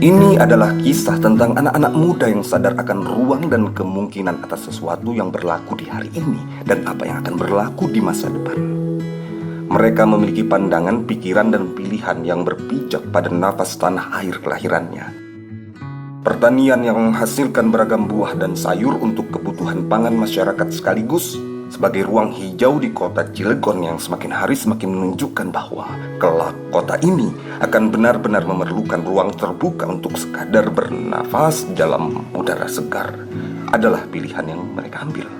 Ini adalah kisah tentang anak-anak muda yang sadar akan ruang dan kemungkinan atas sesuatu yang berlaku di hari ini dan apa yang akan berlaku di masa depan. Mereka memiliki pandangan, pikiran, dan pilihan yang berpijak pada nafas tanah air kelahirannya. Pertanian yang menghasilkan beragam buah dan sayur untuk kebutuhan pangan masyarakat sekaligus sebagai ruang hijau di kota Cilegon yang semakin hari semakin menunjukkan bahwa kelak kota ini akan benar-benar memerlukan ruang terbuka untuk sekadar bernafas dalam udara segar adalah pilihan yang mereka ambil.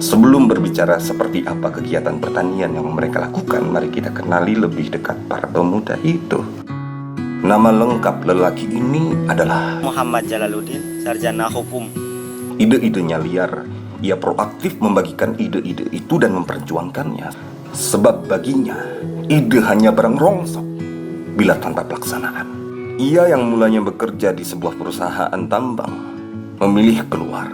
Sebelum berbicara seperti apa kegiatan pertanian yang mereka lakukan, mari kita kenali lebih dekat para pemuda itu. Nama lengkap lelaki ini adalah Muhammad Jalaluddin, sarjana hukum. Ide-idenya liar. Ia proaktif membagikan ide-ide itu dan memperjuangkannya. Sebab baginya, ide hanya barang rongsok bila tanpa pelaksanaan. Ia yang mulanya bekerja di sebuah perusahaan tambang memilih keluar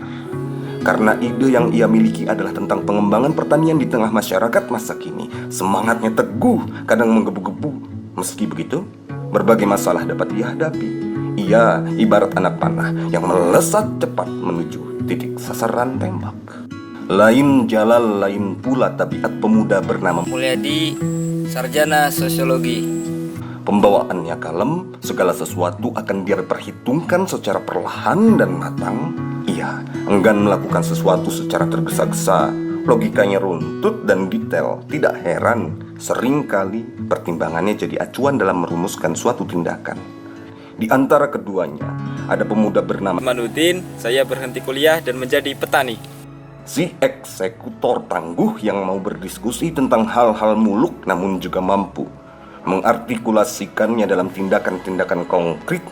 karena ide yang ia miliki adalah tentang pengembangan pertanian di tengah masyarakat masa kini. Semangatnya teguh, kadang menggebu-gebu. Meski begitu, berbagai masalah dapat dihadapi. Ia ibarat anak panah yang melesat cepat menuju titik sasaran tembak. Lain Jalal, lain pula tabiat pemuda bernama Mulyadi, sarjana sosiologi. Pembawaannya kalem, segala sesuatu akan dia perhitungkan secara perlahan dan matang. Ia enggan melakukan sesuatu secara tergesa-gesa. Logikanya runtut dan detail. Tidak heran, seringkali pertimbangannya jadi acuan dalam merumuskan suatu tindakan. Di antara keduanya, ada pemuda bernama Manudin, saya berhenti kuliah dan menjadi petani. si eksekutor tangguh yang mau berdiskusi tentang hal-hal muluk namun juga mampu mengartikulasikannya dalam tindakan-tindakan konkret.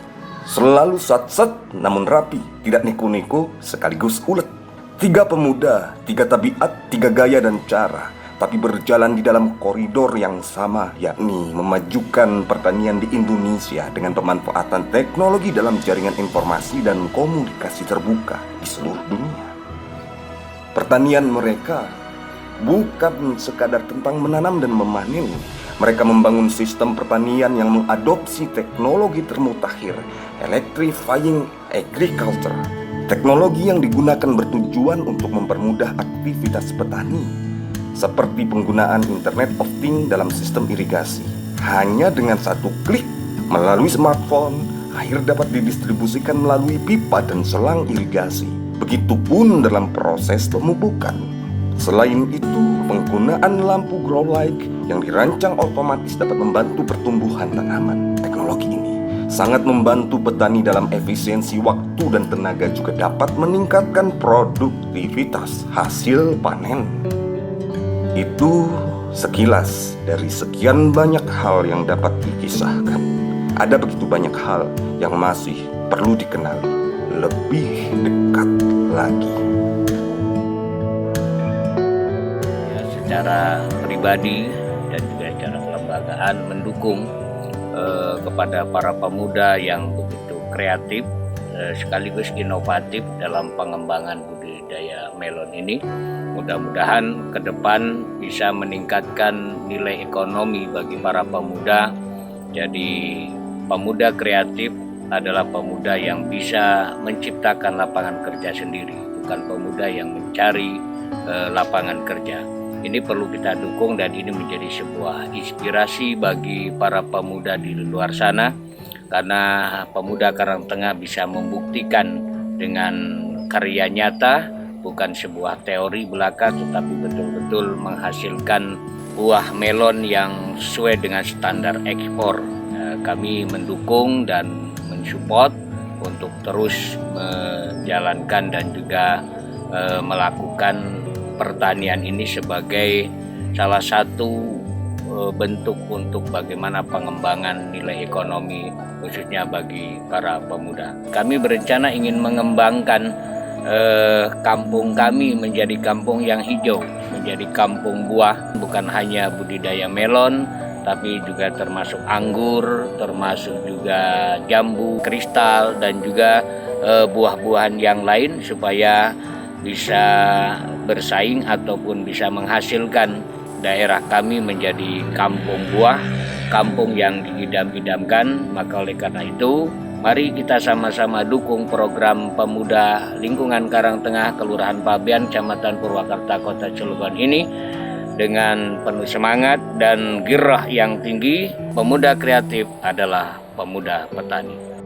Selalu sat-sat namun rapi, tidak niku-niku sekaligus ulet. Tiga pemuda, tiga tabiat, tiga gaya dan cara, tapi berjalan di dalam koridor yang sama, yakni memajukan pertanian di Indonesia dengan pemanfaatan teknologi dalam jaringan informasi dan komunikasi terbuka di seluruh dunia. Pertanian mereka bukan sekadar tentang menanam dan memanen. Mereka membangun sistem pertanian yang mengadopsi teknologi termutakhir, electrifying agriculture. Teknologi yang digunakan bertujuan untuk mempermudah aktivitas petani, seperti penggunaan Internet of Things dalam sistem irigasi. Hanya dengan satu klik melalui smartphone, air dapat didistribusikan melalui pipa dan selang irigasi. Begitupun dalam proses pemupukan. Selain itu, penggunaan lampu grow light yang dirancang otomatis dapat membantu pertumbuhan tanaman. Teknologi ini sangat membantu petani dalam efisiensi waktu dan tenaga, juga dapat meningkatkan produktivitas hasil panen. Itu sekilas dari sekian banyak hal yang dapat dikisahkan. Ada begitu banyak hal yang masih perlu dikenali lebih dekat lagi. Ya, secara pribadi dan juga secara kelembagaan mendukung kepada para pemuda yang begitu kreatif sekaligus inovatif dalam pengembangan budidaya melon ini. Mudah-mudahan ke depan bisa meningkatkan nilai ekonomi bagi para pemuda. Jadi pemuda kreatif adalah pemuda yang bisa menciptakan lapangan kerja sendiri, bukan pemuda yang mencari lapangan kerja. Ini perlu kita dukung dan ini menjadi sebuah inspirasi bagi para pemuda di luar sana, karena pemuda Karangtengah bisa membuktikan dengan karya nyata, bukan sebuah teori belaka, tetapi betul-betul menghasilkan buah melon yang sesuai dengan standar ekspor. Kami mendukung dan mensupport untuk terus menjalankan dan juga melakukan pertanian ini sebagai salah satu bentuk untuk bagaimana pengembangan nilai ekonomi khususnya bagi para pemuda. Kami berencana ingin mengembangkan kampung kami menjadi kampung yang hijau, menjadi kampung buah, bukan hanya budidaya melon, tapi juga termasuk anggur, termasuk juga jambu, kristal, dan juga buah-buahan yang lain supaya bisa bersaing ataupun bisa menghasilkan daerah kami menjadi kampung buah kampung yang diidam-idamkan. Maka oleh karena itu, mari kita sama-sama dukung program Pemuda Lingkungan Karangtengah, Kelurahan Pabean, Kecamatan Purwakarta, Kota Cilegon ini dengan penuh semangat dan girah yang tinggi. Pemuda kreatif adalah pemuda petani.